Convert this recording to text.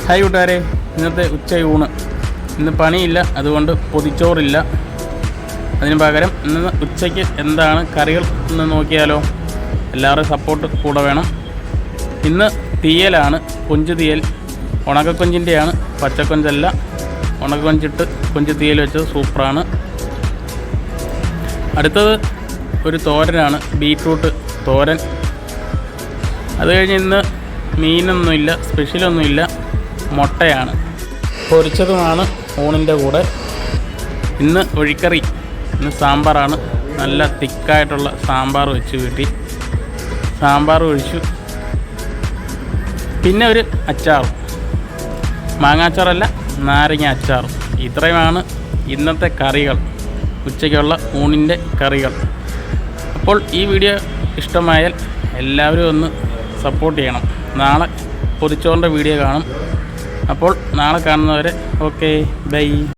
Hi കൂട്ടുകാരെ, ഇന്നത്തെ ഉച്ചയൂണ്. ഇന്ന് പണിയില്ല, അതുകൊണ്ട് പൊതിച്ചോറില്ല. അതിന് പകരം ഇന്ന് ഉച്ചയ്ക്ക് എന്താണ് കറികൾ എന്ന് നോക്കിയാലോ. എല്ലാവരുടെയും സപ്പോർട്ട് കൂടെ വേണം. ഇന്ന് തീയലാണ്, കൊഞ്ച് തീയൽ. ഉണക്കക്കൊഞ്ചിൻ്റെയാണ്, പച്ചക്കൊഞ്ചല്ല. ഉണക്കക്കൊഞ്ചിട്ട് കൊഞ്ച് തീയൽ വെച്ചത് സൂപ്പറാണ്. അടുത്തത് ഒരു തോരനാണ്, ബീറ്റ്റൂട്ട് തോരൻ. അത് കഴിഞ്ഞ് ഇന്ന് മീനൊന്നുമില്ല, സ്പെഷ്യലൊന്നുമില്ല, മുട്ടയാണ്. പൊരിച്ചതുമാണ് ഊണിൻ്റെ കൂടെ. ഇന്ന് ഒഴിക്കറി, ഇന്ന് സാമ്പാറാണ്. നല്ല തിക്കായിട്ടുള്ള സാമ്പാർ വെച്ച് വീട്ടി സാമ്പാർ ഒഴിച്ചു. പിന്നെ ഒരു അച്ചാറും, മാങ്ങാച്ചാറല്ല, നാരങ്ങ അച്ചാറും. ഇത്രയുമാണ് ഇന്നത്തെ കറികൾ, ഉച്ചയ്ക്കുള്ള ഊണിൻ്റെ കറികൾ. അപ്പോൾ ഈ വീഡിയോ ഇഷ്ടമായാൽ എല്ലാവരും ഒന്ന് സപ്പോർട്ട് ചെയ്യണം. നാളെ പൊതിച്ചോറിൻ്റെ വീഡിയോ കാണും. അപ്പോൾ നാളെ കാണുന്നവരെ ഓക്കെ, ബൈ.